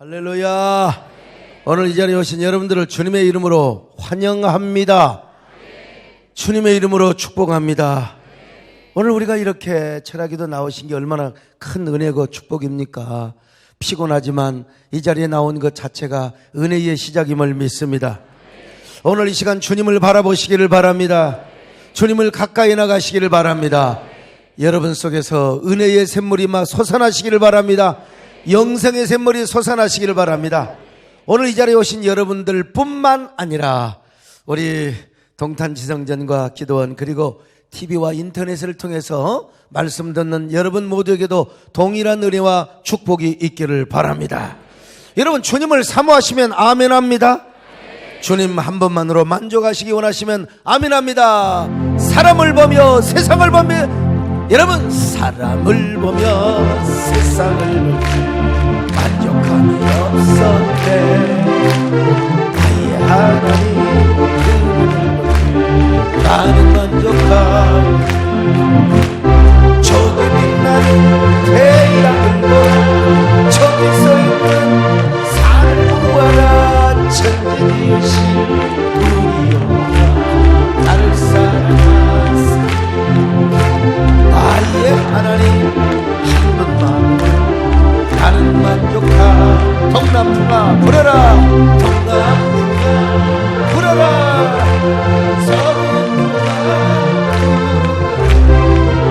할렐루야. 오늘 이 자리에 오신 여러분들을 주님의 이름으로 환영합니다. 주님의 이름으로 축복합니다. 오늘 우리가 이렇게 철학기도 나오신 게 얼마나 큰 은혜고 축복입니까? 피곤하지만 이 자리에 나온 것 자체가 은혜의 시작임을 믿습니다. 오늘 이 시간 주님을 바라보시기를 바랍니다. 주님을 가까이 나가시기를 바랍니다. 여러분 속에서 은혜의 샘물이 막 솟아나시기를 바랍니다. 영생의 샘물이 솟아나시기를 바랍니다. 오늘 이 자리에 오신 여러분들 뿐만 아니라 우리 동탄지성전과 기도원 그리고 TV와 인터넷을 통해서 말씀 듣는 여러분 모두에게도 동일한 은혜와 축복이 있기를 바랍니다. 여러분 주님을 사모하시면 아멘합니다. 주님 한 번만으로 만족하시기 원하시면 아멘합니다. 사람을 보며 세상을 보며 여러분 사람을 보며 세상을 보며 만족함이 없었네. 나의 하나님 나는 만족함. 저기 빛나는 태양을 보라. 저기 서있는 산을 보아라. 천지이신 우리 여호와 나를 사랑하사 나의 하나님 한 번만 나는 만족함. 동남풍아 불어라. 동남풍아 불어라. 서북풍아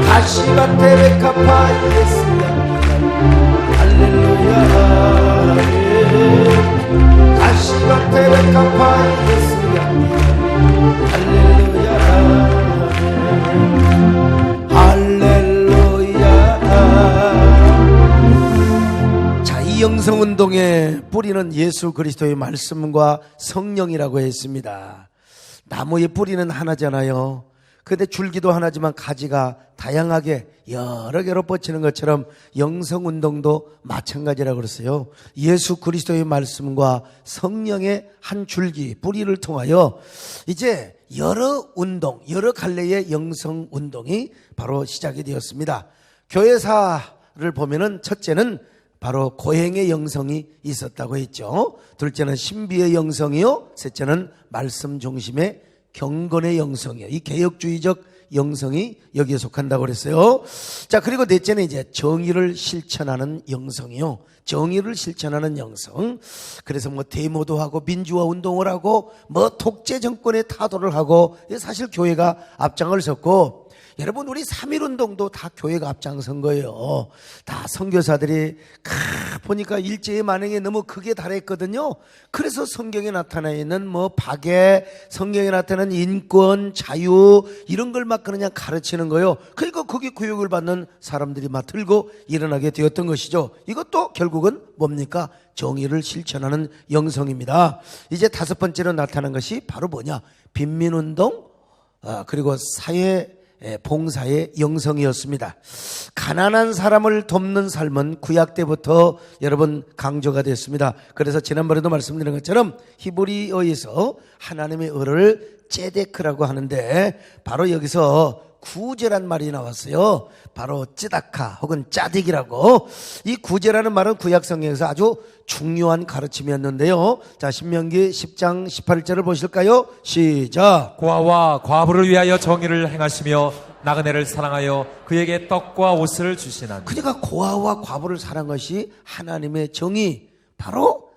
가시밭에 백합화 예수야 할렐루야. 가시밭에 백합화 예수야 할렐루야 할렐루야. 자, 이 영성운동의 뿌리는 예수 그리스도의 말씀과 성령이라고 했습니다. 나무의 뿌리는 하나잖아요. 근데 줄기도 하나지만 가지가 다양하게 여러 개로 뻗치는 것처럼 영성운동도 마찬가지라고 그랬어요. 예수 그리스도의 말씀과 성령의 한 줄기, 뿌리를 통하여 이제 여러 운동, 여러 갈래의 영성운동이 바로 시작이 되었습니다. 교회사를 보면은 첫째는 바로 고행의 영성이 있었다고 했죠. 둘째는 신비의 영성이요. 셋째는 말씀 중심의 경건의 영성이요. 이 개혁주의적 영성이 여기에 속한다고 그랬어요. 자, 그리고 넷째는 이제 정의를 실천하는 영성이요. 정의를 실천하는 영성. 그래서 뭐 데모도 하고 민주화 운동을 하고 뭐 독재 정권에 타도를 하고 사실 교회가 앞장을 섰고 여러분 우리 3.1운동도 다 교회가 앞장선 거예요. 다 선교사들이 보니까 일제의 만행에 너무 크게 달했거든요. 그래서 성경에 나타나 있는 뭐 박애, 성경에 나타나는 인권, 자유 이런 걸 막 그냥 가르치는 거예요. 그러니까 거기 교육을 받는 사람들이 막 들고 일어나게 되었던 것이죠. 이것도 결국은 뭡니까? 정의를 실천하는 영성입니다. 이제 다섯 번째로 나타난 것이 바로 뭐냐? 빈민운동 그리고 사회 봉사의 영성이었습니다. 가난한 사람을 돕는 삶은 구약 때부터 여러분 강조가 됐습니다. 그래서 지난번에도 말씀드린 것처럼 히브리어에서 하나님의 의를 ጼ데크라고 하는데 바로 여기서 구제란 말이 나왔어요. 바로 찌다카 혹은 짜딕이라고. 이 구제라는 말은 구약 성경에서 아주 중요한 가르침이었는데요. 자, 신명기 10장 18절을 보실까요? 시작. 고아와 과부를 위하여 정의를 행하시며 나그네를 사랑하여 그에게 떡과 옷을 주시나니. 그러니까 고아와 과부를 사랑한 것이 하나님의 정의, 바로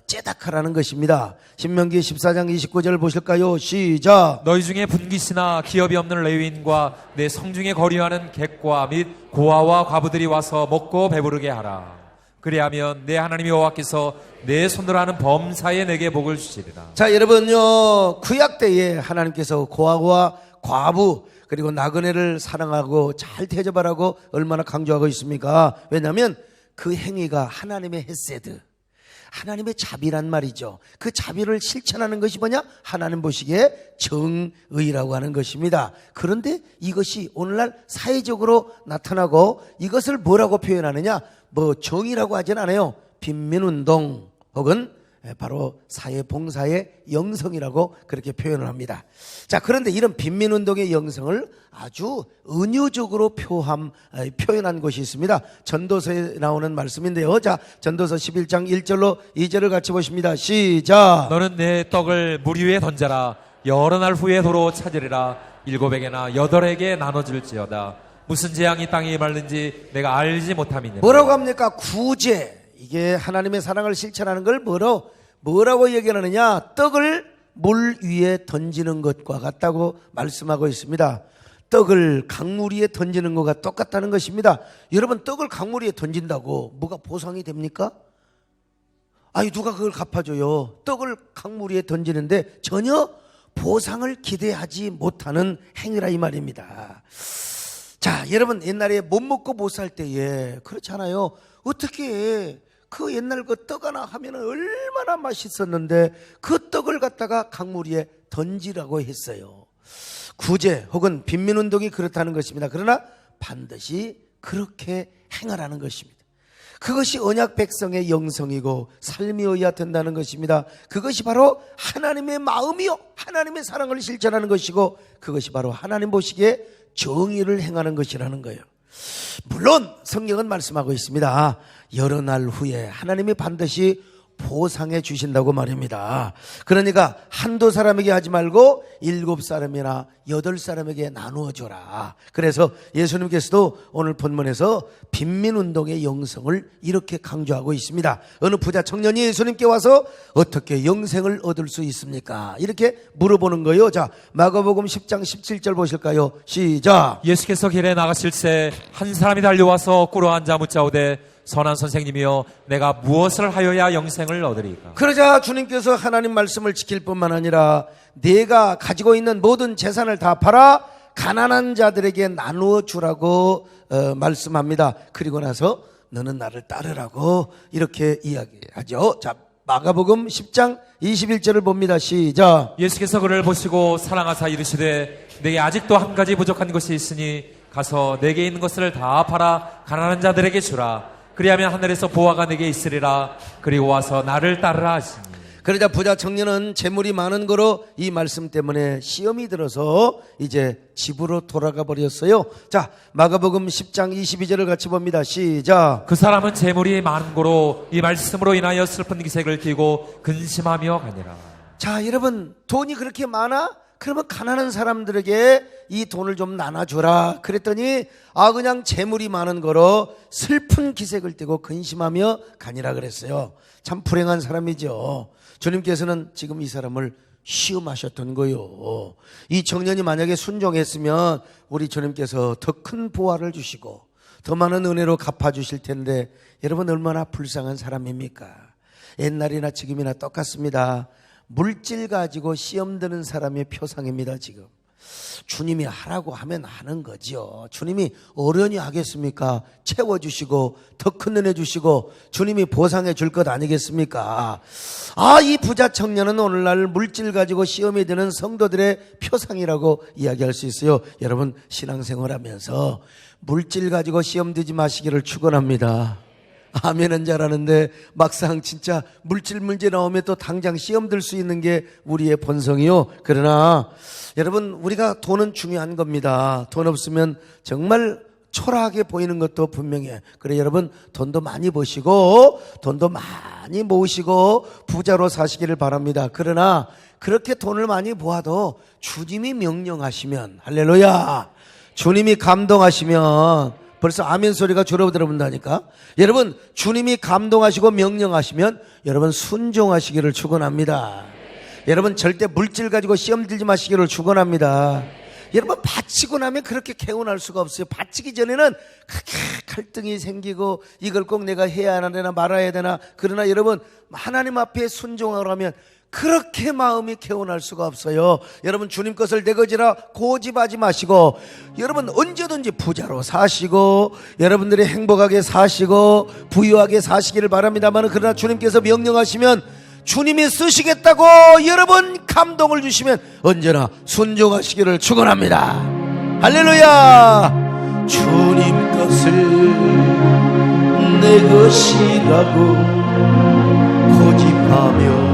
째다카라는 것입니다. 신명기 14장 29절을 보실까요? 시작. 너희 중에 분깃이나 기업이 없는 레위인과 내 성중에 거류하는 객과 및 고아와 과부들이 와서 먹고 배부르게 하라. 그리하면 내 하나님 여호와께서 내 손으로 하는 범사에 내게 복을 주시리라. 자, 여러분요, 구약 때에 하나님께서 고아와 과부 그리고 나그네를 사랑하고 잘 대접하라고 얼마나 강조하고 있습니까? 왜냐하면 그 행위가 하나님의 헤세드, 하나님의 자비란 말이죠. 그 자비를 실천하는 것이 뭐냐? 하나님 보시기에 정의라고 하는 것입니다. 그런데 이것이 오늘날 사회적으로 나타나고 이것을 뭐라고 표현하느냐? 뭐 정의라고 하진 않아요. 빈민운동 혹은 바로 사회봉사의 영성이라고 그렇게 표현을 합니다. 자, 그런데 이런 빈민운동의 영성을 아주 은유적으로 표현한 것이 있습니다. 전도서에 나오는 말씀인데요. 자, 전도서 11장 1절로 2절을 같이 보십니다. 시작. 너는 내 떡을 물 위에 던져라. 여러 날 후에 도로 찾으리라. 7에게나 8에게 나눠줄지어다. 무슨 재앙이 땅에 말는지 내가 알지 못함이니라. 뭐라고 합니까? 구제. 이게 하나님의 사랑을 실천하는 걸 뭐라고 얘기하느냐? 떡을 물 위에 던지는 것과 같다고 말씀하고 있습니다. 떡을 강물 위에 던지는 것과 똑같다는 것입니다. 여러분, 떡을 강물 위에 던진다고 뭐가 보상이 됩니까? 아니, 누가 그걸 갚아줘요? 떡을 강물 위에 던지는데 전혀 보상을 기대하지 못하는 행위라 이 말입니다. 자, 여러분, 옛날에 못 먹고 못 살 때에 그렇잖아요. 어떻게 그 옛날 그 떡 하나 하면 얼마나 맛있었는데 그 떡을 갖다가 강물 위에 던지라고 했어요. 구제 혹은 빈민운동이 그렇다는 것입니다. 그러나 반드시 그렇게 행하라는 것입니다. 그것이 언약 백성의 영성이고 삶이어야 된다는 것입니다. 그것이 바로 하나님의 마음이요, 하나님의 사랑을 실천하는 것이고, 그것이 바로 하나님 보시기에 정의를 행하는 것이라는 거예요. 물론 성경은 말씀하고 있습니다. 여러 날 후에 하나님이 반드시 보상해 주신다고 말입니다. 그러니까 한두 사람에게 하지 말고 7사람이나 8사람에게 나누어 줘라. 그래서 예수님께서도 오늘 본문에서 빈민운동의 영성을 이렇게 강조하고 있습니다. 어느 부자 청년이 예수님께 와서 어떻게 영생을 얻을 수 있습니까? 이렇게 물어보는 거예요. 자, 마가복음 10장 17절 보실까요? 시작. 예수께서 길에 나가실새 한 사람이 달려와서 꿇어 앉아 묻자오되 선한 선생님이여 내가 무엇을 하여야 영생을 얻으리까? 그러자 주님께서 하나님 말씀을 지킬 뿐만 아니라 내가 가지고 있는 모든 재산을 다 팔아 가난한 자들에게 나누어 주라고 말씀합니다. 그리고 나서 너는 나를 따르라고 이렇게 이야기하죠. 자, 마가복음 10장 21절을 봅니다. 시작. 예수께서 그를 보시고 사랑하사 이르시되 내게 아직도 한 가지 부족한 것이 있으니 가서 내게 있는 것을 다 팔아 가난한 자들에게 주라. 그리하면 하늘에서 보화가 내게 있으리라. 그리고 와서 나를 따르라 하시니. 그러자 부자 청년은 재물이 많은 거로 이 말씀 때문에 시험이 들어서 이제 집으로 돌아가 버렸어요. 자, 마가복음 10장 22절을 같이 봅니다. 시작. 그 사람은 재물이 많은 거로 이 말씀으로 인하여 슬픈 기색을 띠고 근심하며 가니라. 자, 여러분, 돈이 그렇게 많아? 그러면 가난한 사람들에게 이 돈을 좀 나눠주라. 그랬더니 그냥 재물이 많은 거로 슬픈 기색을 띠고 근심하며 가니라 그랬어요. 참 불행한 사람이죠. 주님께서는 지금 이 사람을 시험하셨던 거요. 이 청년이 만약에 순종했으면 우리 주님께서 더 큰 보화를 주시고 더 많은 은혜로 갚아주실 텐데, 여러분 얼마나 불쌍한 사람입니까? 옛날이나 지금이나 똑같습니다. 물질 가지고 시험 드는 사람의 표상입니다. 지금 주님이 하라고 하면 하는 거죠. 주님이 어련히 하겠습니까? 채워주시고 더 큰 은혜 주시고 주님이 보상해 줄 것 아니겠습니까? 이 부자 청년은 오늘날 물질 가지고 시험이 되는 성도들의 표상이라고 이야기할 수 있어요. 여러분 신앙생활하면서 물질 가지고 시험 들지 마시기를 축원합니다. 아멘은 잘하는데 막상 진짜 물질 문제 나오면 또 당장 시험 들 수 있는 게 우리의 본성이요. 그러나 여러분, 우리가 돈은 중요한 겁니다. 돈 없으면 정말 초라하게 보이는 것도 분명해. 그래 여러분, 돈도 많이 버시고 돈도 많이 모으시고 부자로 사시기를 바랍니다. 그러나 그렇게 돈을 많이 모아도 주님이 명령하시면, 할렐루야, 주님이 감동하시면 벌써 아멘 소리가 주로 들어본다니까. 여러분, 주님이 감동하시고 명령하시면 여러분 순종하시기를 축원합니다. 여러분 절대 물질 가지고 시험 들지 마시기를 축원합니다. 여러분 바치고 나면 그렇게 개운할 수가 없어요. 바치기 전에는 그렇게 갈등이 생기고 이걸 꼭 내가 해야 하나 말아야 되나. 그러나 여러분 하나님 앞에 순종하고 하면 그렇게 마음이 개운할 수가 없어요. 여러분 주님 것을 내 것이라 고집하지 마시고 여러분 언제든지 부자로 사시고 여러분들이 행복하게 사시고 부유하게 사시기를 바랍니다만, 그러나 주님께서 명령하시면 주님이 쓰시겠다고 여러분 감동을 주시면 언제나 순종하시기를 축원합니다. 할렐루야. 주님 것을 내 것이라고 고집하며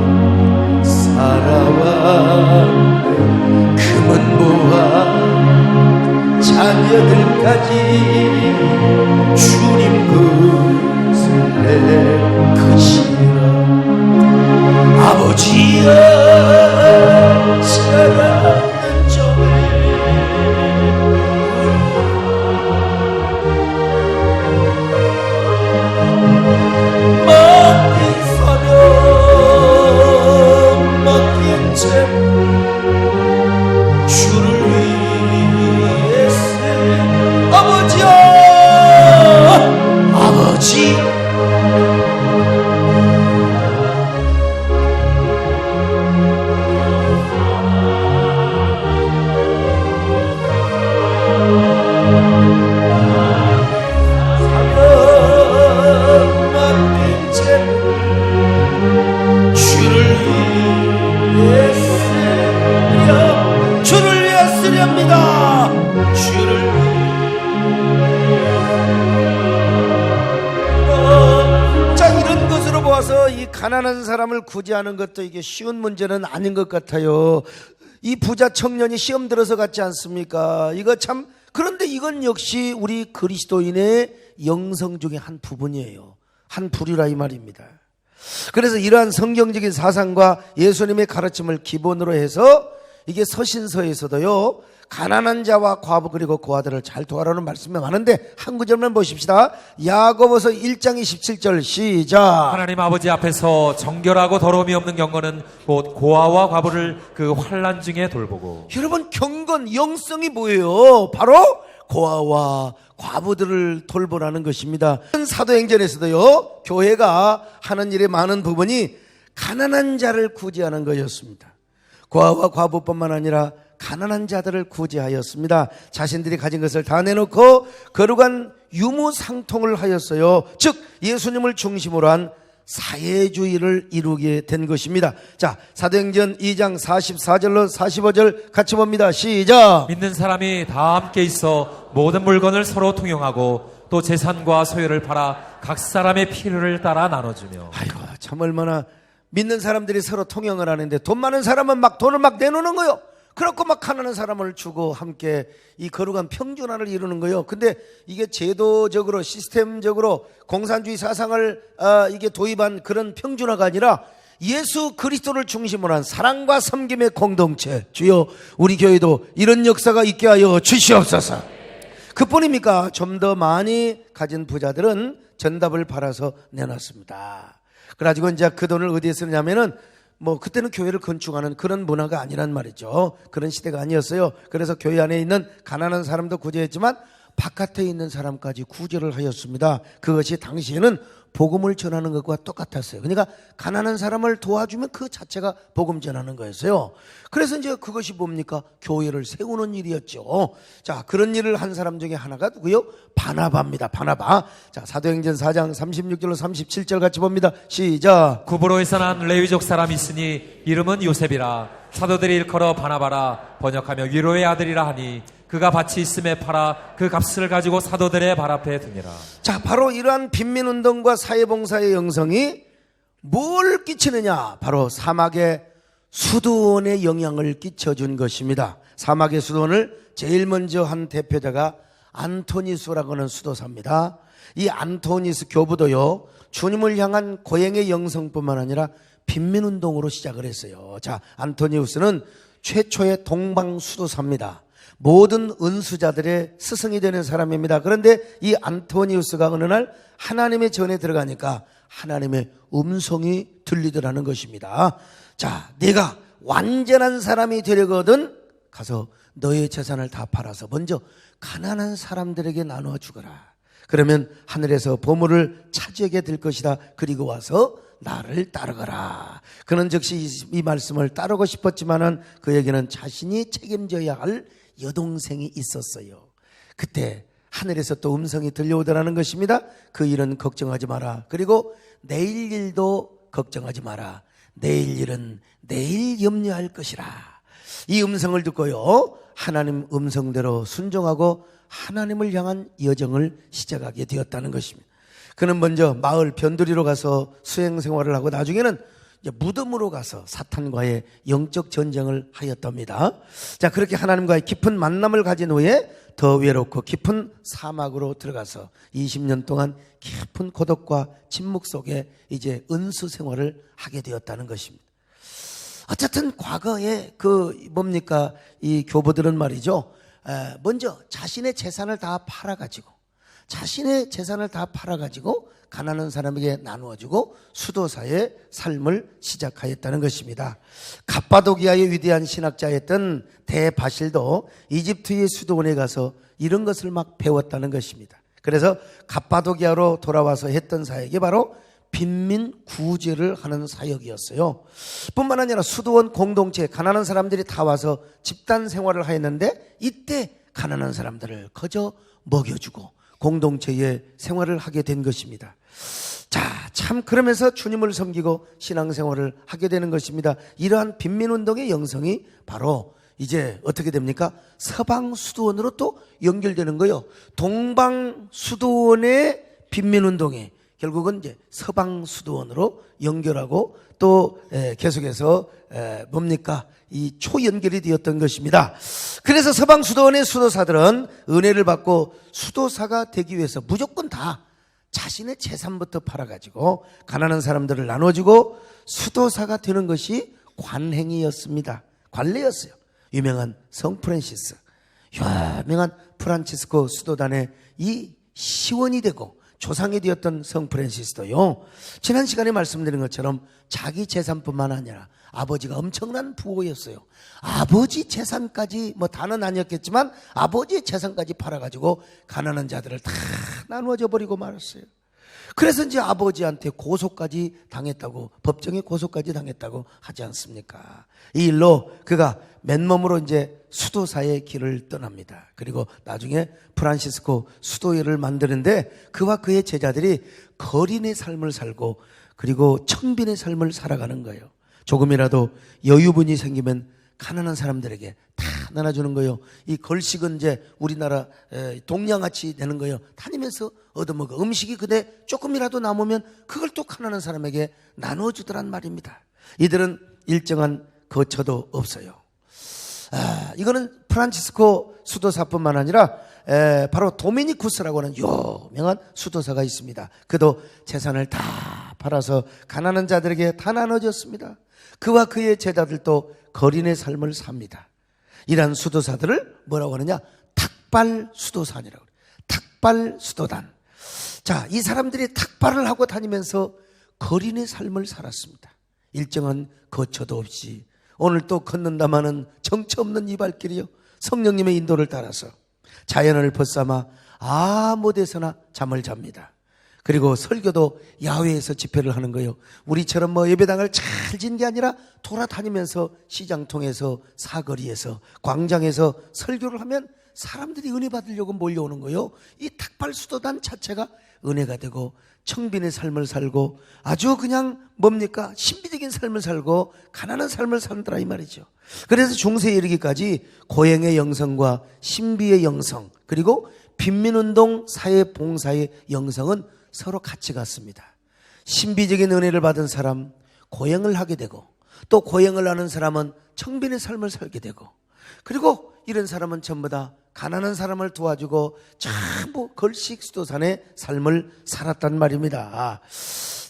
와서 이 가난한 사람을 구제하는 것도 이게 쉬운 문제는 아닌 것 같아요. 이 부자 청년이 시험 들어서 갔지 않습니까? 이거 참, 그런데 이건 역시 우리 그리스도인의 영성 중에 한 부분이에요. 한 부류라 이 말입니다. 그래서 이러한 성경적인 사상과 예수님의 가르침을 기본으로 해서 이게 서신서에서도요, 가난한 자와 과부 그리고 고아들을 잘 도와라는 말씀이 많은데 한 구절만 보십시다. 야고보서 1장 27절 시작. 하나님 아버지 앞에서 정결하고 더러움이 없는 경건은 곧 고아와 과부를 그 환난 중에 돌보고. 여러분, 경건 영성이 뭐예요? 바로 고아와 과부들을 돌보라는 것입니다. 사도행전에서도요, 교회가 하는 일의 많은 부분이 가난한 자를 구제하는 것이었습니다. 고아와 과부뿐만 아니라 가난한 자들을 구제하였습니다. 자신들이 가진 것을 다 내놓고 거룩한 유무상통을 하였어요. 즉 예수님을 중심으로 한 사회주의를 이루게 된 것입니다. 자, 사도행전 2장 44절로 45절 같이 봅니다. 시작. 믿는 사람이 다 함께 있어 모든 물건을 서로 통용하고 또 재산과 소유를 팔아 각 사람의 필요를 따라 나눠주며. 아이고, 참 얼마나 믿는 사람들이 서로 통용을 하는데 돈 많은 사람은 막 돈을 막 내놓는 거요. 그렇고 막 가난한 사람을 주고 함께 이 거룩한 평준화를 이루는 거예요. 근데 이게 제도적으로 시스템적으로 공산주의 사상을 이게 도입한 그런 평준화가 아니라 예수 그리스도를 중심으로 한 사랑과 섬김의 공동체. 주여, 우리 교회도 이런 역사가 있게 하여 주시옵소서. 그뿐입니까? 좀 더 많이 가진 부자들은 전답을 팔아서 내놨습니다. 그래가지고 이제 그 돈을 어디에 쓰느냐면은 그때는 교회를 건축하는 그런 문화가 아니란 말이죠. 그런 시대가 아니었어요. 그래서 교회 안에 있는 가난한 사람도 구제했지만 바깥에 있는 사람까지 구제를 하였습니다. 그것이 당시에는 복음을 전하는 것과 똑같았어요. 그러니까 가난한 사람을 도와주면 그 자체가 복음 전하는 거였어요. 그래서 이제 그것이 뭡니까? 교회를 세우는 일이었죠. 자, 그런 일을 한 사람 중에 하나가 누구요? 바나바입니다. 바나바. 자, 사도행전 4장 36절로 37절 같이 봅니다. 시작. 구브로에서 난 레위족 사람이 있으니 이름은 요셉이라. 사도들이 일컬어 바나바라 번역하며 위로의 아들이라 하니 그가 밭이 있음에 팔아 그 값을 가지고 사도들의 발 앞에 두니라. 자, 바로 이러한 빈민운동과 사회봉사의 영성이 뭘 끼치느냐? 바로 사막의 수도원에 영향을 끼쳐준 것입니다. 사막의 수도원을 제일 먼저 한 대표자가 안토니수라고 하는 수도사입니다. 이 안토니스 교부도요, 주님을 향한 고행의 영성뿐만 아니라 빈민운동으로 시작을 했어요. 자, 안토니우스는 최초의 동방 수도사입니다. 모든 은수자들의 스승이 되는 사람입니다. 그런데 이 안토니우스가 어느 날 하나님의 전에 들어가니까 하나님의 음성이 들리더라는 것입니다. 자, 네가 완전한 사람이 되려거든 가서 너의 재산을 다 팔아서 먼저 가난한 사람들에게 나누어 주거라. 그러면 하늘에서 보물을 차지하게 될 것이다. 그리고 와서 나를 따르거라. 그는 즉시 이 말씀을 따르고 싶었지만은 그에게는 자신이 책임져야 할 여동생이 있었어요. 그때 하늘에서 또 음성이 들려오더라는 것입니다. 그 일은 걱정하지 마라. 그리고 내일 일도 걱정하지 마라. 내일 일은 내일 염려할 것이라. 이 음성을 듣고요, 하나님 음성대로 순종하고 하나님을 향한 여정을 시작하게 되었다는 것입니다. 그는 먼저 마을 변두리로 가서 수행 생활을 하고 나중에는 이제 무덤으로 가서 사탄과의 영적 전쟁을 하였답니다. 자, 그렇게 하나님과의 깊은 만남을 가진 후에 더 외롭고 깊은 사막으로 들어가서 20년 동안 깊은 고독과 침묵 속에 이제 은수 생활을 하게 되었다는 것입니다. 어쨌든 과거에 이 교부들은 말이죠, 먼저 자신의 재산을 다 팔아가지고 가난한 사람에게 나누어주고 수도사의 삶을 시작하였다는 것입니다. 갑바도기아의 위대한 신학자였던 대바실도 이집트의 수도원에 가서 이런 것을 막 배웠다는 것입니다. 그래서 갑바도기아로 돌아와서 했던 사역이 바로 빈민 구제를 하는 사역이었어요. 뿐만 아니라 수도원 공동체 가난한 사람들이 다 와서 집단 생활을 하였는데 이때 가난한 사람들을 거저 먹여주고 공동체의 생활을 하게 된 것입니다. 자, 참 그러면서 주님을 섬기고 신앙생활을 하게 되는 것입니다. 이러한 빈민운동의 영성이 바로 이제 어떻게 됩니까? 서방 수도원으로 또 연결되는 거예요. 동방 수도원의 빈민운동이 결국은 이제 서방 수도원으로 연결하고 또 계속해서 뭡니까? 이 초연결이 되었던 것입니다. 그래서 서방 수도원의 수도사들은 은혜를 받고 수도사가 되기 위해서 무조건 다 자신의 재산부터 팔아가지고 가난한 사람들을 나눠주고 수도사가 되는 것이 관행이었습니다. 관례였어요. 유명한 성 프란시스, 유명한 프란치스코 수도단의 이 시원이 되고 조상이 되었던 성 프란시스도요, 지난 시간에 말씀드린 것처럼 자기 재산뿐만 아니라 아버지가 엄청난 부호였어요. 아버지 재산까지, 뭐 다는 아니었겠지만 아버지의 재산까지 팔아가지고 가난한 자들을 다 나누어져 버리고 말았어요. 그래서 이제 아버지한테 고소까지 당했다고, 법정에 고소까지 당했다고 하지 않습니까? 이 일로 그가 맨몸으로 이제 수도사의 길을 떠납니다. 그리고 나중에 프란시스코 수도회를 만드는데 그와 그의 제자들이 거린의 삶을 살고 그리고 청빈의 삶을 살아가는 거예요. 조금이라도 여유분이 생기면 가난한 사람들에게 다 나눠주는 거예요. 이 걸식은 이제 우리나라 동양아치 되는 거예요. 다니면서 얻어먹어. 음식이 그대 조금이라도 남으면 그걸 또 가난한 사람에게 나눠주더란 말입니다. 이들은 일정한 거처도 없어요. 이거는 프란치스코 수도사뿐만 아니라 바로 도미니쿠스라고 하는 유명한 수도사가 있습니다. 그도 재산을 다 팔아서 가난한 자들에게 다 나눠줬습니다. 그와 그의 제자들도 거린의 삶을 삽니다. 이러한 수도사들을 뭐라고 하느냐? 탁발 수도산이라고 그래요. 탁발 수도단. 자, 이 사람들이 탁발을 하고 다니면서 거린의 삶을 살았습니다. 일정한 거처도 없이 오늘 또 걷는다마는 정처 없는 이 발길이요, 성령님의 인도를 따라서 자연을 벗삼아 아무 데서나 잠을 잡니다. 그리고 설교도 야외에서 집회를 하는 거예요. 우리처럼 뭐 예배당을 잘 진 게 아니라 돌아다니면서 시장 통해서 사거리에서 광장에서 설교를 하면 사람들이 은혜 받으려고 몰려오는 거예요. 이 탁발 수도단 자체가 은혜가 되고 청빈의 삶을 살고 아주 그냥 뭡니까? 신비적인 삶을 살고 가난한 삶을 산다라 이 말이죠. 그래서 중세에 이르기까지 고행의 영성과 신비의 영성 그리고 빈민운동 사회봉사의 영성은 서로 같이 갔습니다. 신비적인 은혜를 받은 사람 고행을 하게 되고 또 고행을 하는 사람은 청빈의 삶을 살게 되고 그리고 이런 사람은 전부 다 가난한 사람을 도와주고 전부 걸식 수도산의 삶을 살았단 말입니다.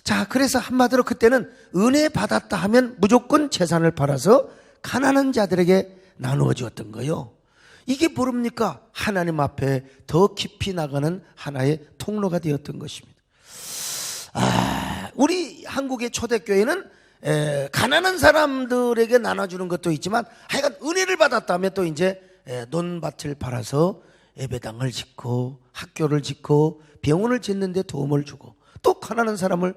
자, 그래서 한마디로 그때는 은혜 받았다 하면 무조건 재산을 팔아서 가난한 자들에게 나누어 주었던 거예요. 이게 뭡니까? 하나님 앞에 더 깊이 나가는 하나의 통로가 되었던 것입니다. 우리 한국의 초대교회는 가난한 사람들에게 나눠주는 것도 있지만 하여간 은혜를 받았다면 또 이제 논밭을 팔아서 예배당을 짓고 학교를 짓고 병원을 짓는 데 도움을 주고 또 가난한 사람을.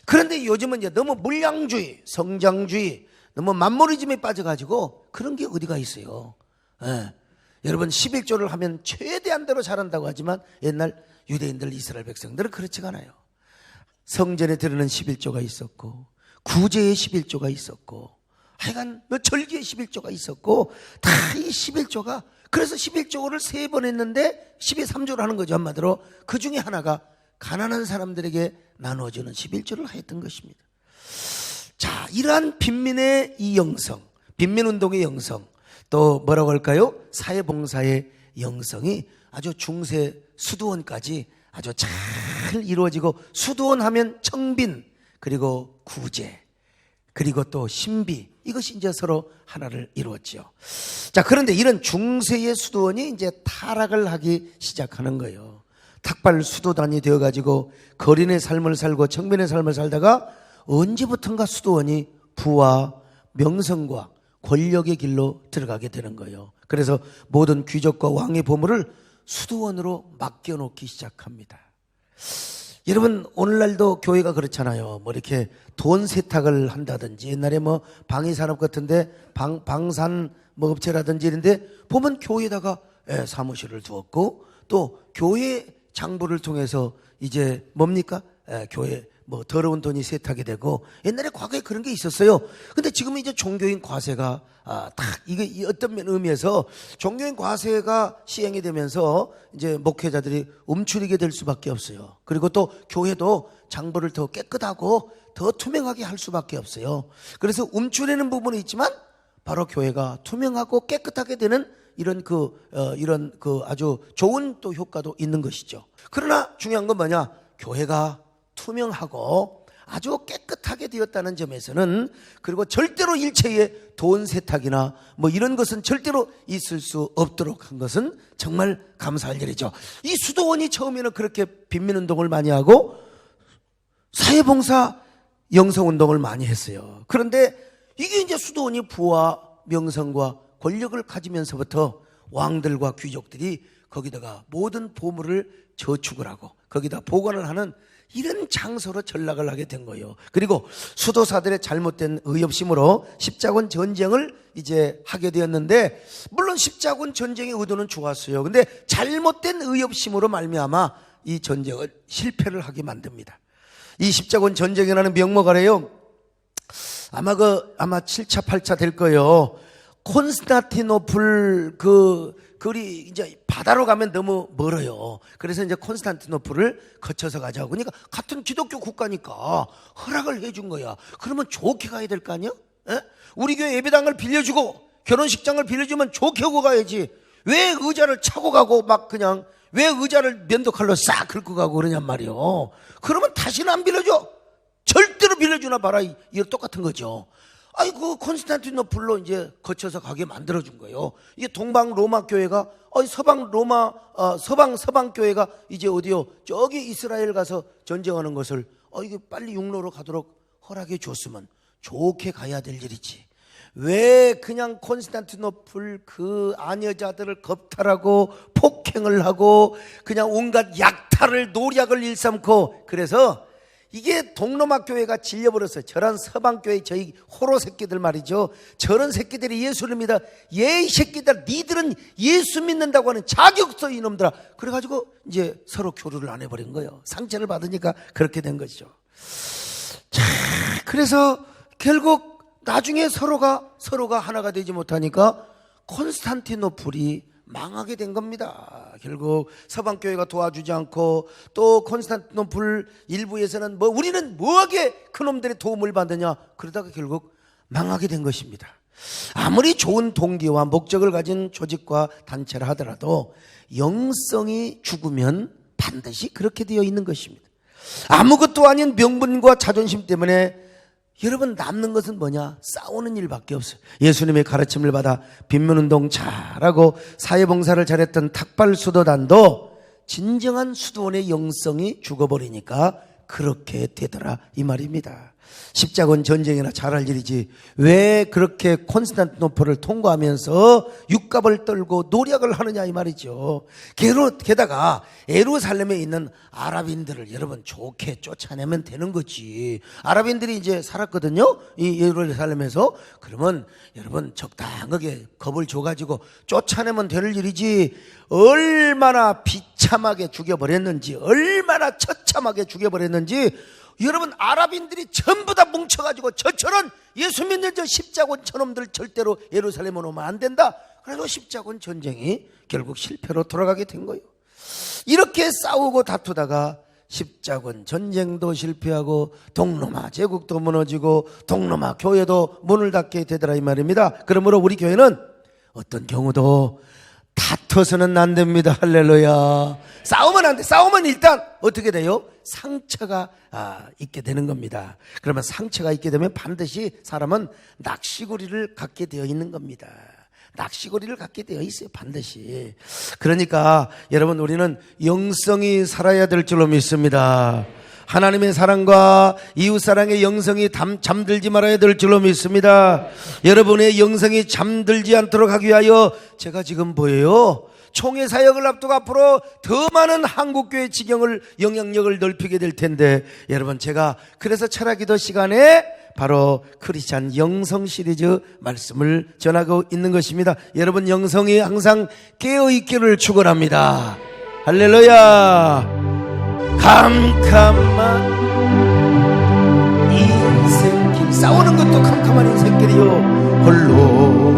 그런데 요즘은 이제 너무 물량주의, 성장주의, 너무 만모리즘에 빠져가지고 그런 게 어디가 있어요. 여러분 11조를 하면 최대한대로 잘한다고 하지만 옛날 유대인들 이스라엘 백성들은 그렇지가 않아요. 성전에 드리는 11조가 있었고 구제의 11조가 있었고 하여간 뭐 절기의 11조가 있었고 다 이 11조가 그래서 11조를 3번 했는데 12.3조를 하는 거죠. 한마디로 그 중에 하나가 가난한 사람들에게 나눠주는 11조를 하였던 것입니다. 자, 이러한 빈민의 이 영성, 빈민운동의 영성 또 뭐라고 할까요? 사회봉사의 영성이 아주 중세 수도원까지 아주 잘 이루어지고 수도원 하면 청빈 그리고 구제 그리고 또 신비 이것이 이제 서로 하나를 이루었죠. 자, 그런데 이런 중세의 수도원이 이제 타락을 하기 시작하는 거예요. 탁발 수도단이 되어가지고 거린의 삶을 살고 청빈의 삶을 살다가 언제부턴가 수도원이 부와 명성과 권력의 길로 들어가게 되는 거예요. 그래서 모든 귀족과 왕의 보물을 수도원으로 맡겨놓기 시작합니다. 여러분 오늘날도 교회가 그렇잖아요. 뭐 이렇게 돈 세탁을 한다든지 옛날에 뭐 방위산업 같은데 방산 뭐 업체라든지 이런데 보면 교회에다가 사무실을 두었고 또 교회 장부를 통해서 이제 뭡니까? 교회 뭐 더러운 돈이 세탁이 되고 옛날에 과거에 그런 게 있었어요. 근데 지금은 이제 종교인 과세가 딱 이게 어떤 의미에서 종교인 과세가 시행이 되면서 이제 목회자들이 움츠리게 될 수밖에 없어요. 그리고 또 교회도 장부를 더 깨끗하고 더 투명하게 할 수밖에 없어요. 그래서 움츠리는 부분이 있지만 바로 교회가 투명하고 깨끗하게 되는 이런 아주 좋은 또 효과도 있는 것이죠. 그러나 중요한 건 뭐냐? 교회가 투명하고 아주 깨끗하게 되었다는 점에서는, 그리고 절대로 일체의 돈 세탁이나 뭐 이런 것은 절대로 있을 수 없도록 한 것은 정말 감사할 일이죠. 이 수도원이 처음에는 그렇게 빈민운동을 많이 하고 사회봉사 영성운동을 많이 했어요. 그런데 이게 이제 수도원이 부와 명성과 권력을 가지면서부터 왕들과 귀족들이 거기다가 모든 보물을 저축을 하고 거기다 보관을 하는 이런 장소로 전락을 하게 된 거예요. 그리고 수도사들의 잘못된 의협심으로 십자군 전쟁을 이제 하게 되었는데, 물론 십자군 전쟁의 의도는 좋았어요. 근데 잘못된 의협심으로 말미암아 이 전쟁을 실패를 하게 만듭니다. 이 십자군 전쟁이라는 명목 아래요, 아마 7차 8차 될 거예요. 콘스탄티노플 거리 이제 바다로 가면 너무 멀어요. 그래서 이제 콘스탄티노플을 거쳐서 가자고. 그러니까 같은 기독교 국가니까 허락을 해준 거야. 그러면 좋게 가야 될 거 아니야? 에? 우리 교회 예배당을 빌려주고 결혼식장을 빌려주면 좋게 오고 가야지. 왜 의자를 차고 가고 막 그냥 왜 의자를 면도칼로 싹 긁고 가고 그러냔 말이요. 그러면 다시는 안 빌려줘. 절대로 빌려주나 봐라. 이거 똑같은 거죠. 그 콘스탄티노플로 이제 거쳐서 가게 만들어준 거예요. 이게 동방 로마 교회가 서방 교회가 이제 어디요? 저기 이스라엘 가서 전쟁하는 것을 이게 빨리 육로로 가도록 허락해 줬으면 좋게 가야 될 일이지. 왜 그냥 콘스탄티노플 그 아녀자들을 겁탈하고 폭행을 하고 그냥 온갖 약탈을 노략을 일삼고, 그래서 이게 동로마 교회가 질려버렸어요. 저런 서방교회 저희 호로 새끼들 말이죠. 저런 새끼들이 예수를 믿어. 이 새끼들 니들은 예수 믿는다고 하는 자격서 이놈들아. 그래가지고 이제 서로 교류를 안 해버린 거예요. 상처를 받으니까 그렇게 된 것이죠. 자, 그래서 결국 나중에 서로가 하나가 되지 못하니까 콘스탄티노플이 망하게 된 겁니다. 결국 서방교회가 도와주지 않고 또 콘스탄티노플 일부에서는 우리는 뭐하게 그놈들의 도움을 받느냐, 그러다가 결국 망하게 된 것입니다. 아무리 좋은 동기와 목적을 가진 조직과 단체를 하더라도 영성이 죽으면 반드시 그렇게 되어 있는 것입니다. 아무것도 아닌 명분과 자존심 때문에 여러분 남는 것은 뭐냐? 싸우는 일밖에 없어요. 예수님의 가르침을 받아 빈민운동 잘하고 사회봉사를 잘했던 탁발수도단도 진정한 수도원의 영성이 죽어버리니까 그렇게 되더라 이 말입니다. 십자군 전쟁이나 잘할 일이지 왜 그렇게 콘스탄티노플을 통과하면서 육갑을 떨고 노력을 하느냐 이 말이죠. 게다가 예루살렘에 있는 아랍인들을 여러분 좋게 쫓아내면 되는 거지. 아랍인들이 이제 살았거든요, 이 예루살렘에서. 그러면 여러분 적당하게 겁을 줘가지고 쫓아내면 될 일이지, 얼마나 비참하게 죽여버렸는지, 얼마나 처참하게 죽여버렸는지. 여러분 아랍인들이 전부 다 뭉쳐가지고 저처럼 예수 믿는 저 십자군 저놈들 절대로 예루살렘으로 오면 안 된다. 그래서 십자군 전쟁이 결국 실패로 돌아가게 된 거예요. 이렇게 싸우고 다투다가 십자군 전쟁도 실패하고 동로마 제국도 무너지고 동로마 교회도 문을 닫게 되더라 이 말입니다. 그러므로 우리 교회는 어떤 경우도 다퉈서는 안 됩니다. 할렐루야. 싸우면 안 돼. 싸우면 일단 어떻게 돼요? 상처가 있게 되는 겁니다. 그러면 상처가 있게 되면 반드시 사람은 낚시고리를 갖게 되어 있는 겁니다. 낚시고리를 갖게 되어 있어요, 반드시. 그러니까 여러분 우리는 영성이 살아야 될 줄로 믿습니다. 하나님의 사랑과 이웃사랑의 영성이 잠들지 말아야 될 줄로 믿습니다. 여러분의 영성이 잠들지 않도록 하기 위하여 제가 지금 보여요, 총회 사역을 앞두고 앞으로 더 많은 한국교회 지경을 영향력을 넓히게 될 텐데, 여러분 제가 그래서 철학기도 시간에 바로 크리스찬 영성 시리즈 말씀을 전하고 있는 것입니다. 여러분 영성이 항상 깨어있기를 축원합니다. 할렐루야. 캄캄한 싸우는 것도 캄캄한 인생길이요. 홀로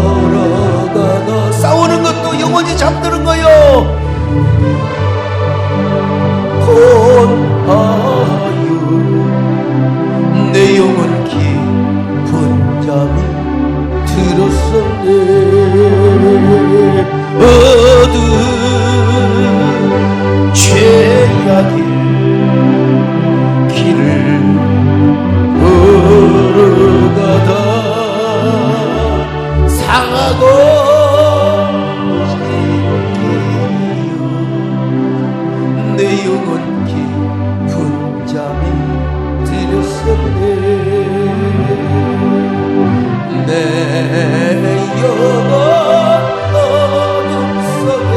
걸어가다 싸우는 것도 영원히 잠드는 거요. 혼하유 내 영혼 깊은 잠이 들었었네. 어두운 죄악의 길을 걸어가다 상하고 내 영혼 깊은 잠이 들었었네. 내 영혼 어둠 속에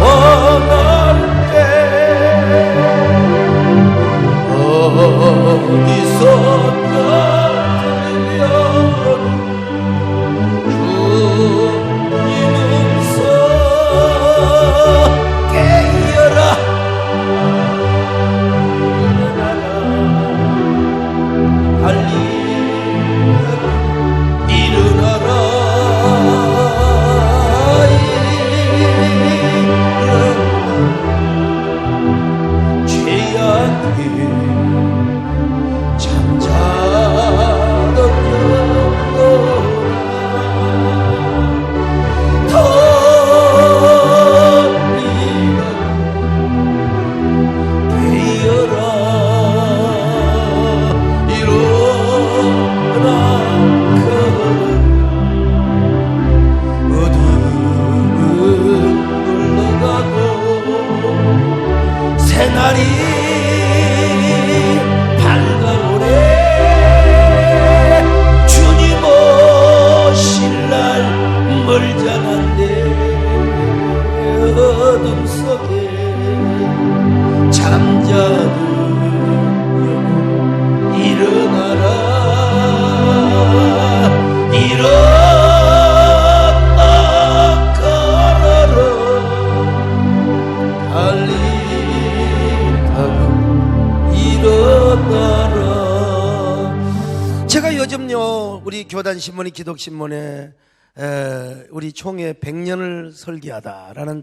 원할 때 어디서 들려 주님 음성 깨어라 달리 일어나라 죄악에 잠자던 영혼아 털리가 깨어라 일어나 어둠은 흘러가고 새날이 밝아오네. 주님 오실 날 멀잖았네. 어둠 속에 잠자는 영혼 일어나라 일어나 걸어라 달리 타고 일어나라. 제가 요즘요 우리 교단 신문이 기독신문에 우리 총회 100년을 설계하다라는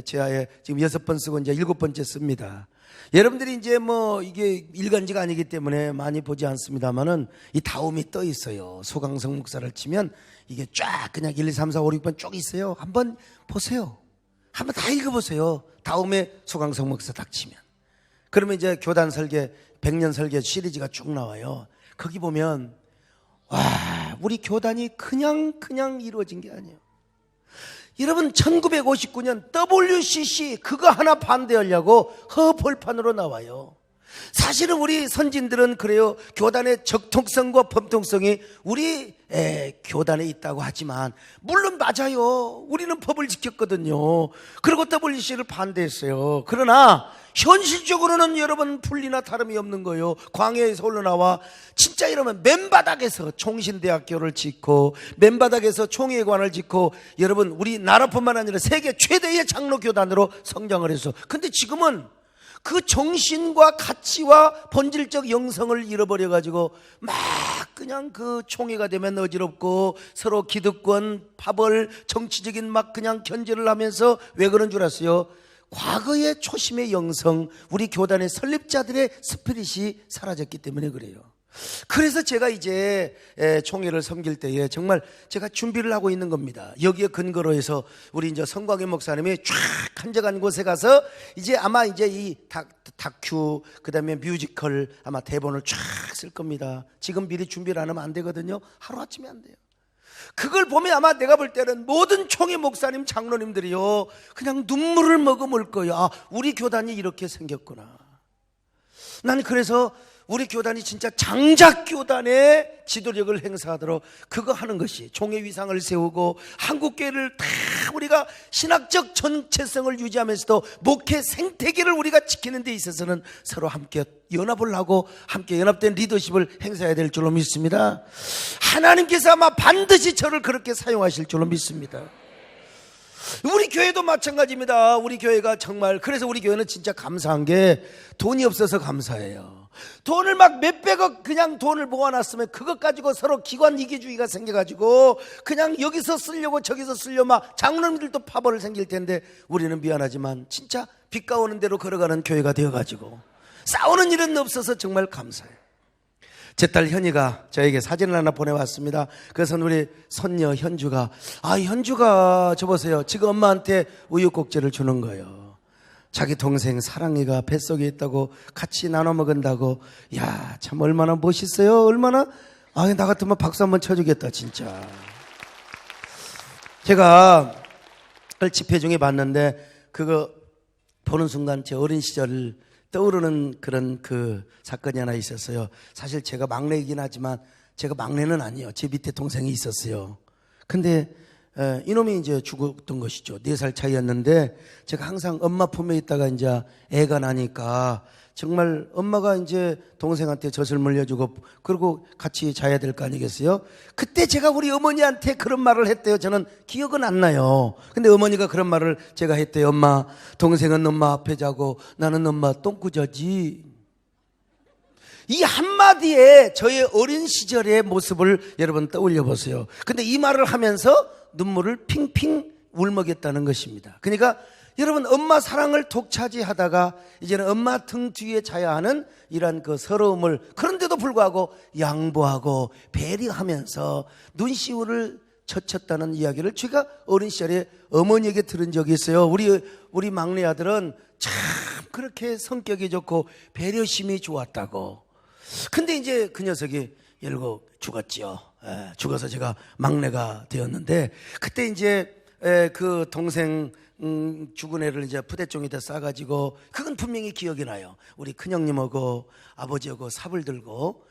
제하에 지금 6번 쓰고 이제 7번째 씁니다. 여러분들이 이제 뭐 이게 일간지가 아니기 때문에 많이 보지 않습니다만은 이 다음이 떠 있어요. 소강성 목사를 치면 이게 쫙 그냥 1, 2, 3, 4, 5, 6번 쭉 있어요. 한번 보세요. 한번 다 읽어보세요. 다음에 소강성 목사 딱 치면. 그러면 이제 교단 설계 100년 설계 시리즈가 쭉 나와요. 거기 보면 와 우리 교단이 그냥 이루어진 게 아니에요. 여러분 1959년 WCC 그거 하나 반대하려고 허벌판으로 나와요. 사실은 우리 선진들은 그래요. 교단의 적통성과 법통성이 우리 교단에 있다고 하지만 물론 맞아요. 우리는 법을 지켰거든요. 그리고 WCC를 반대했어요. 그러나 현실적으로는 여러분 분리나 다름이 없는 거예요. 광야에서 올라나와 진짜 이러면 맨바닥에서 총신대학교를 짓고 맨바닥에서 총회관을 짓고 여러분 우리 나라뿐만 아니라 세계 최대의 장로교단으로 성장을 해서 근데 지금은 그 정신과 가치와 본질적 영성을 잃어버려가지고 막 그냥 그 총회가 되면 어지럽고 서로 기득권, 파벌, 정치적인 막 그냥 견제를 하면서 왜 그런 줄 아세요? 과거의 초심의 영성, 우리 교단의 설립자들의 스피릿이 사라졌기 때문에 그래요. 그래서 제가 이제 총회를 섬길 때에 정말 제가 준비를 하고 있는 겁니다. 여기에 근거로 해서 우리 이제 성광현 목사님이 쫙 한적한 곳에 가서 이제 아마 이제 이 다큐 그다음에 뮤지컬 아마 대본을 쫙 쓸 겁니다. 지금 미리 준비를 안 하면 안 되거든요. 하루아침에 안 돼요. 그걸 보면 아마 내가 볼 때는 모든 총회 목사님 장로님들이요 그냥 눈물을 머금을 거예요. 아, 우리 교단이 이렇게 생겼구나. 난 그래서 우리 교단이 진짜 장작교단의 지도력을 행사하도록 그거 하는 것이 총회 위상을 세우고 한국교회를 다 우리가 신학적 전체성을 유지하면서도 목회 생태계를 우리가 지키는 데 있어서는 서로 함께 연합을 하고 함께 연합된 리더십을 행사해야 될 줄로 믿습니다. 하나님께서 아마 반드시 저를 그렇게 사용하실 줄로 믿습니다. 우리 교회도 마찬가지입니다. 우리 교회가 정말, 그래서 우리 교회는 진짜 감사한 게 돈이 없어서 감사해요. 돈을 막 몇백억 그냥 돈을 모아놨으면 그것 가지고 서로 기관 이기주의가 생겨가지고 그냥 여기서 쓰려고 저기서 쓰려고 막 장로님들도 파벌을 생길 텐데, 우리는 미안하지만 진짜 빚 가오는 대로 걸어가는 교회가 되어가지고 싸우는 일은 없어서 정말 감사해요. 제 딸 현이가 저에게 사진을 하나 보내왔습니다. 그래서 우리 손녀 현주가, 현주가 저 보세요, 지금 엄마한테 우유꼭지를 주는 거예요. 자기 동생 사랑이가 뱃속에 있다고 같이 나눠 먹은다고. 야, 참 얼마나 멋있어요. 얼마나, 나 같으면 박수 한번 쳐주겠다 진짜. 제가 집회 중에 봤는데 그거 보는 순간 제 어린 시절을 떠오르는 그런 그 사건이 하나 있었어요. 사실 제가 막내이긴 하지만 제가 막내는 아니에요. 제 밑에 동생이 있었어요. 근데 이놈이 이제 죽었던 것이죠. 4살 차이였는데, 제가 항상 엄마 품에 있다가 이제 애가 나니까 정말 엄마가 이제 동생한테 젖을 물려주고 그리고 같이 자야 될 거 아니겠어요? 그때 제가 우리 어머니한테 그런 말을 했대요. 저는 기억은 안 나요. 근데 어머니가 그런 말을 제가 했대요. 엄마, 동생은 엄마 앞에 자고 나는 엄마 똥구자지. 이 한마디에 저의 어린 시절의 모습을 여러분 떠올려 보세요. 근데 이 말을 하면서 눈물을 핑핑 울먹였다는 것입니다. 그러니까 여러분, 엄마 사랑을 독차지하다가 이제는 엄마 등 뒤에 자야 하는 이런 그 서러움을, 그런데도 불구하고 양보하고 배려하면서 눈시울을 젖혔다는 이야기를 제가 어린 시절에 어머니에게 들은 적이 있어요. 우리 막내 아들은 참 그렇게 성격이 좋고 배려심이 좋았다고. 근데 이제 그 녀석이 결국 죽었지요. 죽어서 제가 막내가 되었는데, 그때 이제 그 동생 죽은 애를 이제 푸대종이다 싸가지고, 그건 분명히 기억이 나요. 우리 큰형님하고 아버지하고 삽을 들고,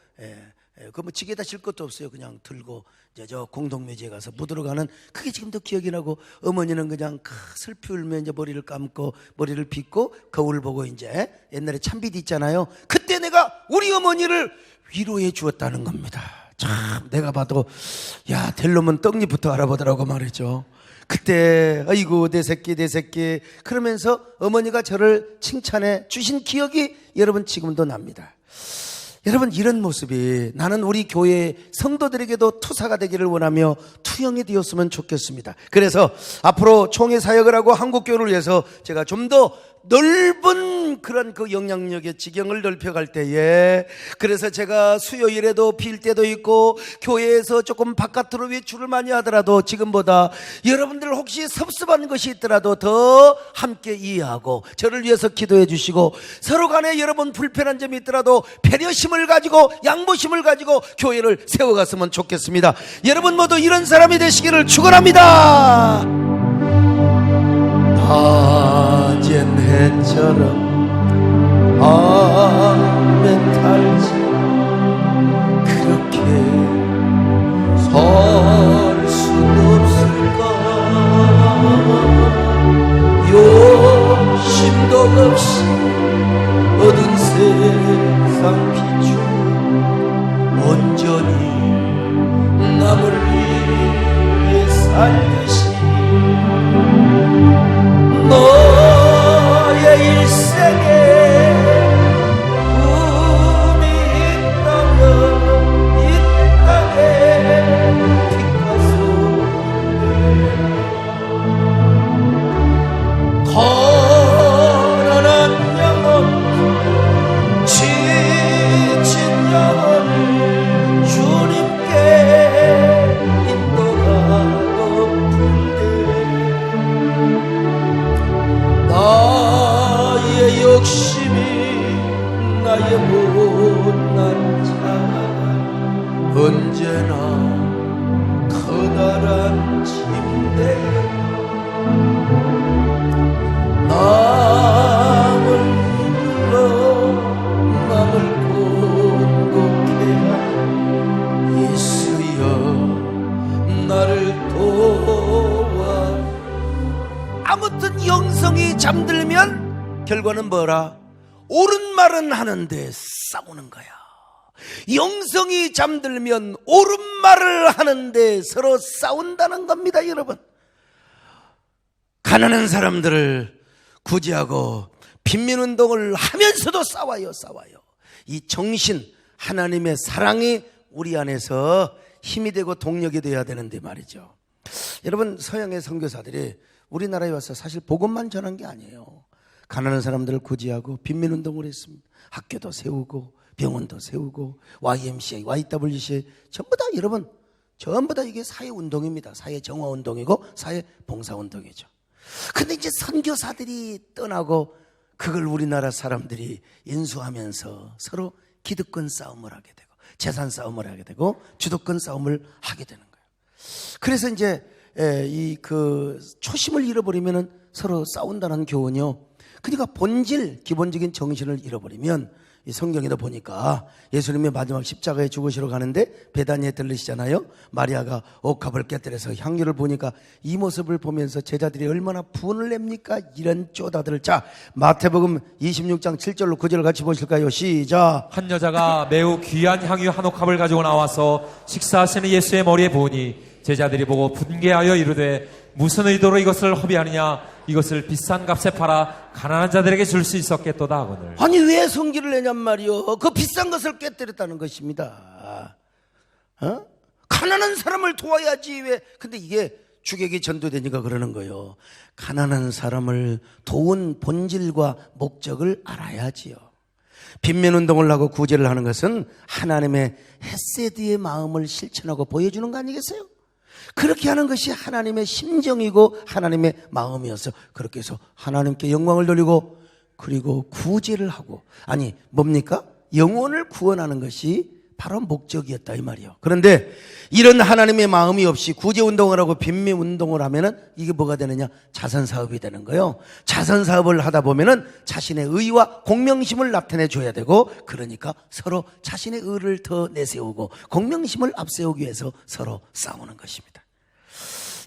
그 뭐 지게다 실 것도 없어요. 그냥 들고 이제 저 공동묘지에 가서 묻으러 가는, 그게 지금도 기억이 나고, 어머니는 그냥 슬피 울며 이제 머리를 감고 머리를 빗고 거울 보고 이제 옛날에 참비디 있잖아요. 그때 내가 우리 어머니를 위로해 주었다는 겁니다. 참 내가 봐도 야, 될 놈은 떡잎부터 알아보더라고 말이죠. 그때 아이고 내 새끼 그러면서 어머니가 저를 칭찬해 주신 기억이 여러분 지금도 납니다. 여러분, 이런 모습이 나는 우리 교회 성도들에게도 투사가 되기를 원하며 투영이 되었으면 좋겠습니다. 그래서 앞으로 총회 사역을 하고 한국교회를 위해서 제가 좀 더 넓은 그런 그 영향력의 지경을 넓혀갈 때에, 그래서 제가 수요일에도 빌 때도 있고 교회에서 조금 바깥으로 외출을 많이 하더라도 지금보다 여러분들 혹시 섭섭한 것이 있더라도 더 함께 이해하고 저를 위해서 기도해 주시고, 서로 간에 여러분 불편한 점이 있더라도 배려심을 가지고 양보심을 가지고 교회를 세워갔으면 좋겠습니다. 여러분 모두 이런 사람이 되시기를 축원합니다. 낮은 해처럼 아멘 탈지 그렇게 살 수는 없을까. 욕심도 없이 어두운 세상 비추 온전히 남을 위해 살듯이 너의 일생에 꿈이 있다면 이 땅에 빛과 소리 가난한 영혼 지친 영혼을 주님께 인도하고 나의 욕심이 나의 못난 자가 언제나 커다란 침대 남을 불러 남을 공독해 예수여 나를 도와. 아무튼 영성이 잠들면 결과는 뭐라? 옳은 말은 하는데 싸우는 거야. 영성이 잠들면 옳은 말을 하는데 서로 싸운다는 겁니다, 여러분. 가난한 사람들을 구제하고 빈민운동을 하면서도 싸워요. 이 정신, 하나님의 사랑이 우리 안에서 힘이 되고 동력이 되어야 되는데 말이죠. 여러분, 서양의 선교사들이 우리나라에 와서 사실 복음만 전한 게 아니에요. 가난한 사람들을 구제하고 빈민운동을 했습니다. 학교도 세우고 병원도 세우고 YMCA, YWCA 전부 다 여러분, 전부 다 이게 사회운동입니다. 사회정화운동이고 사회봉사운동이죠. 근데 이제 선교사들이 떠나고 그걸 우리나라 사람들이 인수하면서 서로 기득권 싸움을 하게 되고 재산 싸움을 하게 되고 주도권 싸움을 하게 되는 거예요. 그래서 이제 이 그 초심을 잃어버리면은 서로 싸운다는 교훈이요. 그러니까 본질, 기본적인 정신을 잃어버리면 이 성경에도 보니까 예수님의 마지막 십자가에 죽으시러 가는데 베다니에 들르시잖아요. 마리아가 옥합을 깨뜨려서 향유를 보니까 이 모습을 보면서 제자들이 얼마나 분을 냅니까? 이런 쪼다들. 자, 마태복음 26장 7절로 9절을 같이 보실까요? 시작. 한 여자가 매우 귀한 향유 한 옥합을 가지고 나와서 식사하시는 예수의 머리에 부으니 제자들이 보고 분개하여 이르되 무슨 의도로 이것을 허비하느냐? 이것을 비싼 값에 팔아 가난한 자들에게 줄 수 있었겠도다 하거늘. 아니 왜 성기를 내냔 말이요. 그 비싼 것을 깨뜨렸다는 것입니다. 가난한 사람을 도와야지 왜. 근데 이게 주객이 전도되니까 그러는 거예요. 가난한 사람을 도운 본질과 목적을 알아야지요. 빈민운동을 하고 구제를 하는 것은 하나님의 헤세드의 마음을 실천하고 보여주는 거 아니겠어요? 그렇게 하는 것이 하나님의 심정이고 하나님의 마음이어서 그렇게 해서 하나님께 영광을 돌리고 그리고 구제를 하고, 아니 뭡니까? 영혼을 구원하는 것이 바로 목적이었다 이 말이요. 그런데 이런 하나님의 마음이 없이 구제운동을 하고 빈민운동을 하면은 이게 뭐가 되느냐? 자선사업이 되는 거예요. 자선사업을 하다 보면은 자신의 의와 공명심을 나타내 줘야 되고, 그러니까 서로 자신의 의를 더 내세우고 공명심을 앞세우기 위해서 서로 싸우는 것입니다.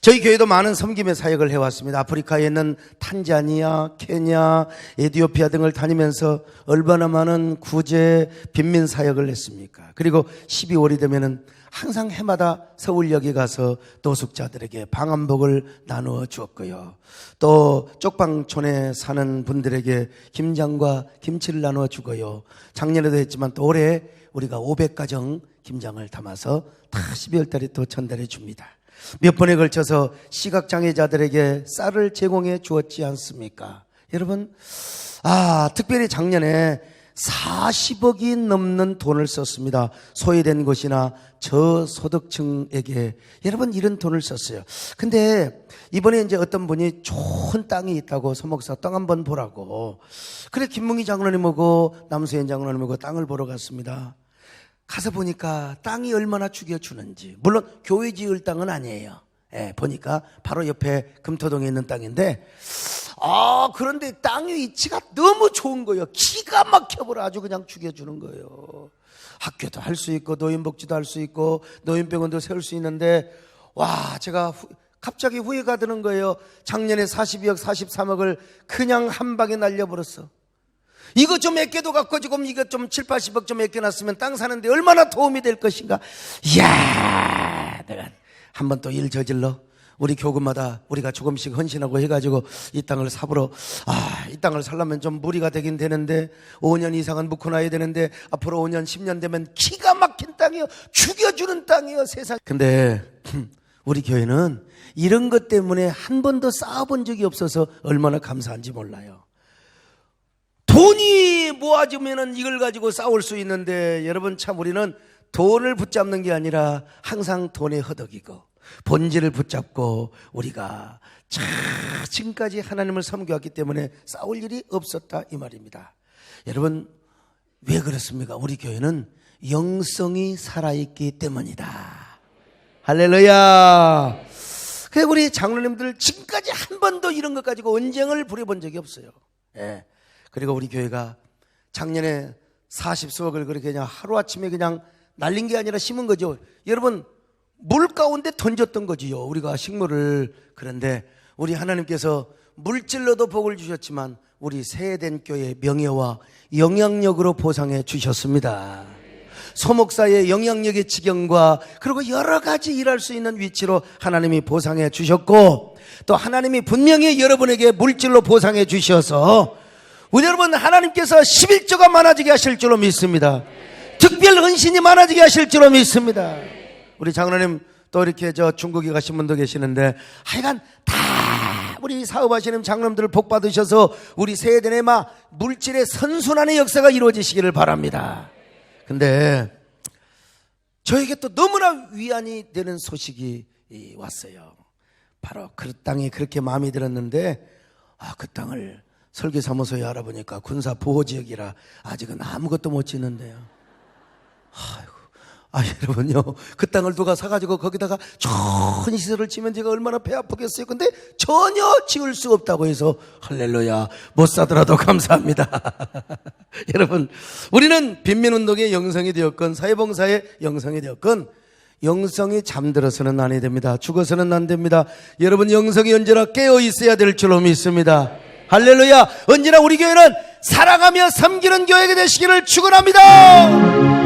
저희 교회도 많은 섬김의 사역을 해왔습니다. 아프리카에 있는 탄자니아, 케냐, 에티오피아 등을 다니면서 얼마나 많은 구제, 빈민 사역을 했습니까? 그리고 12월이 되면은 항상 해마다 서울역에 가서 노숙자들에게 방한복을 나누어 주었고요. 또 쪽방촌에 사는 분들에게 김장과 김치를 나누어 주고요. 작년에도 했지만 또 올해 우리가 500가정 김장을 담아서 다 12월 달에 또 전달해 줍니다. 몇 번에 걸쳐서 시각장애자들에게 쌀을 제공해 주었지 않습니까? 여러분, 특별히 작년에 40억이 넘는 돈을 썼습니다. 소외된 곳이나 저소득층에게 여러분 이런 돈을 썼어요. 근데 이번에 이제 어떤 분이 좋은 땅이 있다고 서목사 땅 한번 보라고. 그래 김문기 장로님하고 남수현 장로님하고 땅을 보러 갔습니다. 가서 보니까 땅이 얼마나 죽여주는지. 물론 교회 지을 땅은 아니에요. 보니까 바로 옆에 금토동에 있는 땅인데, 그런데 땅의 위치가 너무 좋은 거예요. 기가 막혀버려. 아주 그냥 죽여주는 거예요. 학교도 할 수 있고 노인복지도 할 수 있고 노인병원도 세울 수 있는데, 제가 갑자기 후회가 드는 거예요. 작년에 42억 43억을 그냥 한 방에 날려버렸어. 이거 좀 아껴도 갖고 지금 이거 좀 7, 80억 좀 아껴놨으면 땅 사는데 얼마나 도움이 될 것인가. 이야, 내가 한번 또 일 저질러 우리 교구마다 우리가 조금씩 헌신하고 해가지고 이 땅을 사보러, 이 땅을 살려면 좀 무리가 되긴 되는데 5년 이상은 묵혀놔야 되는데 앞으로 5년 10년 되면 기가 막힌 땅이요, 죽여주는 땅이요 세상. 근데 우리 교회는 이런 것 때문에 한 번도 싸워본 적이 없어서 얼마나 감사한지 몰라요. 돈이 모아지면은 이걸 가지고 싸울 수 있는데, 여러분 참 우리는 돈을 붙잡는 게 아니라 항상 돈에 허덕이고 본질을 붙잡고 우리가 지금까지 하나님을 섬겨왔기 때문에 싸울 일이 없었다 이 말입니다. 여러분 왜 그렇습니까? 우리 교회는 영성이 살아있기 때문이다. 할렐루야. 그래 우리 장로님들 지금까지 한 번도 이런 것 가지고 언쟁을 부려본 적이 없어요. 그리고 우리 교회가 작년에 40수억을 그렇게 그냥 하루아침에 그냥 날린 게 아니라 심은 거죠. 여러분 물 가운데 던졌던 거지요, 우리가 식물을. 그런데 우리 하나님께서 물질로도 복을 주셨지만 우리 새해된 교회의 명예와 영향력으로 보상해 주셨습니다. 소목사의 영향력의 지경과 그리고 여러 가지 일할 수 있는 위치로 하나님이 보상해 주셨고, 또 하나님이 분명히 여러분에게 물질로 보상해 주셔서 우리 여러분, 하나님께서 11조가 많아지게 하실 줄로 믿습니다. 특별 헌신이 많아지게 하실 줄로 믿습니다. 우리 장로님 또 이렇게 중국에 가신 분도 계시는데, 하여간 다 우리 사업하시는 장로님들 복 받으셔서 우리 세대내 막 물질의 선순환의 역사가 이루어지시기를 바랍니다. 근데 저에게 또 너무나 위안이 되는 소식이 왔어요. 바로 그 땅이 그렇게 마음에 들었는데, 그 땅을 설계사무소에 알아보니까 군사 보호지역이라 아직은 아무것도 못 짓는데요. 여러분요, 그 땅을 누가 사가지고 거기다가 좋은 시설을 지면 제가 얼마나 배 아프겠어요. 근데 전혀 지을 수 없다고 해서 할렐루야, 못 사더라도 감사합니다. 여러분, 우리는 빈민운동의 영성이 되었건 사회봉사의 영성이 되었건 영성이 잠들어서는 안 됩니다. 죽어서는 안 됩니다. 여러분, 영성이 언제나 깨어 있어야 될 줄로 믿습니다. 할렐루야. 언제나 우리 교회는 사랑하며 섬기는 교회가 되시기를 축원합니다.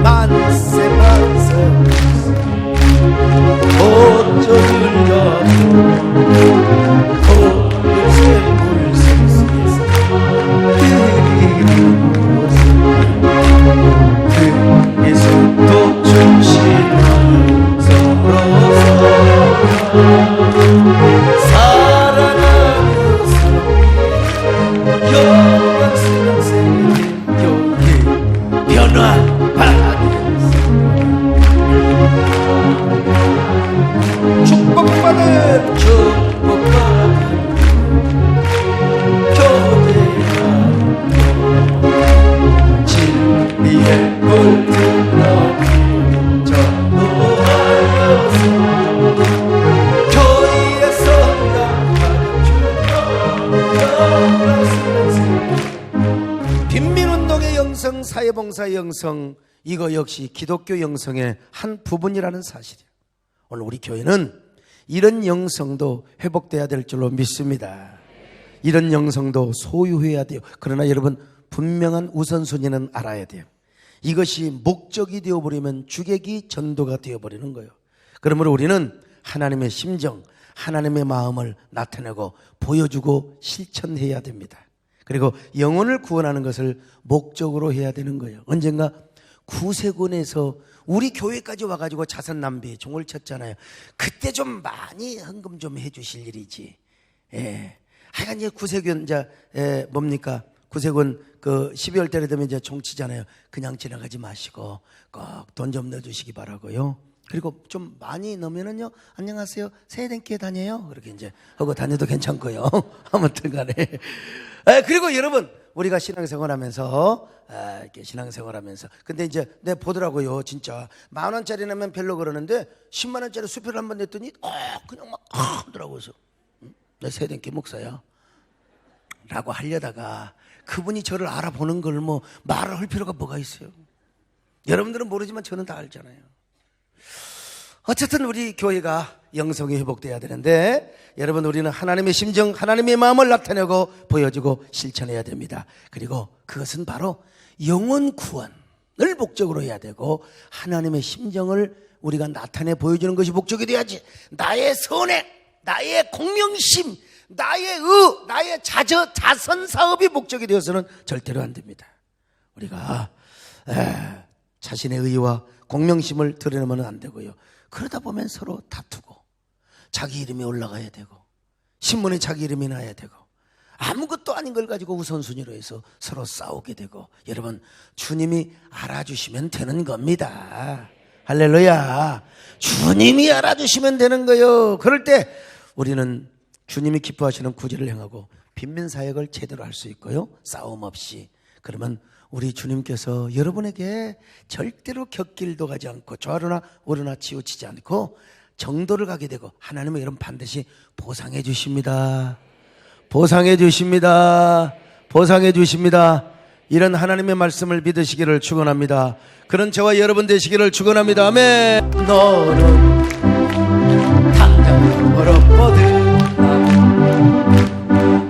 만세 만세 어쩌면 그리스도 중심을 서로서 축복받은 교회가 진리의 꿀들러 전도하여서 교회의 성장하는 주여. 빈민운동의 영성, 사회봉사의 영성, 이거 역시 기독교 영성의 한 부분이라는 사실이에요. 오늘 우리 교회는 이런 영성도 회복돼야 될 줄로 믿습니다. 이런 영성도 소유해야 돼요. 그러나 여러분, 분명한 우선순위는 알아야 돼요. 이것이 목적이 되어버리면 주객이 전도가 되어버리는 거예요. 그러므로 우리는 하나님의 심정, 하나님의 마음을 나타내고 보여주고 실천해야 됩니다. 그리고 영혼을 구원하는 것을 목적으로 해야 되는 거예요. 언젠가 구세군에서 우리 교회까지 와가지고 자선 낭비 종을 쳤잖아요. 그때 좀 많이 헌금 좀 해주실 일이지. 하여간 이제 구세군 뭡니까? 구세군 12월 달에 되면 이제 종 치잖아요. 그냥 지나가지 마시고 꼭 돈 좀 넣어주시기 바라고요. 그리고 좀 많이 넣으면은요, 안녕하세요, 새해den교회 다녀요, 그렇게 이제 하고 다녀도 괜찮고요. 아무튼간에. 그리고 여러분, 우리가 신앙생활하면서 이렇게 신앙생활하면서 근데 이제 내 보더라고요. 진짜 10,000원짜리 내면 별로 그러는데 10만원짜리 수표를 한번 냈더니 그냥 막 하더라고요. 내 새해den교회 목사야 라고 하려다가 그분이 저를 알아보는 걸 뭐 말을 할 필요가 뭐가 있어요. 여러분들은 모르지만 저는 다 알잖아요. 어쨌든 우리 교회가 영성이 회복돼야 되는데, 여러분, 우리는 하나님의 심정, 하나님의 마음을 나타내고 보여주고 실천해야 됩니다. 그리고 그것은 바로 영혼 구원을 목적으로 해야 되고, 하나님의 심정을 우리가 나타내 보여주는 것이 목적이 돼야지, 나의 선행, 나의 공명심, 나의 나의 자선 사업이 목적이 되어서는 절대로 안 됩니다. 우리가 자신의 의와 공명심을 드러내면 안 되고요. 그러다 보면 서로 다투고 자기 이름이 올라가야 되고 신문에 자기 이름이 나야 되고 아무것도 아닌 걸 가지고 우선순위로 해서 서로 싸우게 되고, 여러분, 주님이 알아주시면 되는 겁니다. 할렐루야. 주님이 알아주시면 되는 거예요. 그럴 때 우리는 주님이 기뻐하시는 구제를 행하고 빈민사역을 제대로 할 수 있고요, 싸움 없이. 그러면 우리 주님께서 여러분에게 절대로 곁길도 가지 않고 좌로나 우로나 치우치지 않고 정도를 가게 되고, 하나님은 여러분 반드시 보상해 주십니다. 보상해 주십니다. 보상해 주십니다. 이런 하나님의 말씀을 믿으시기를 축원합니다. 그런 저와 여러분 되시기를 축원합니다. 아멘. 너는 당장 어렵거든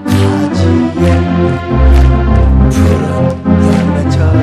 가지에 푸른 열매처럼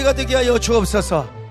예배가 되게 하여 주옵소서.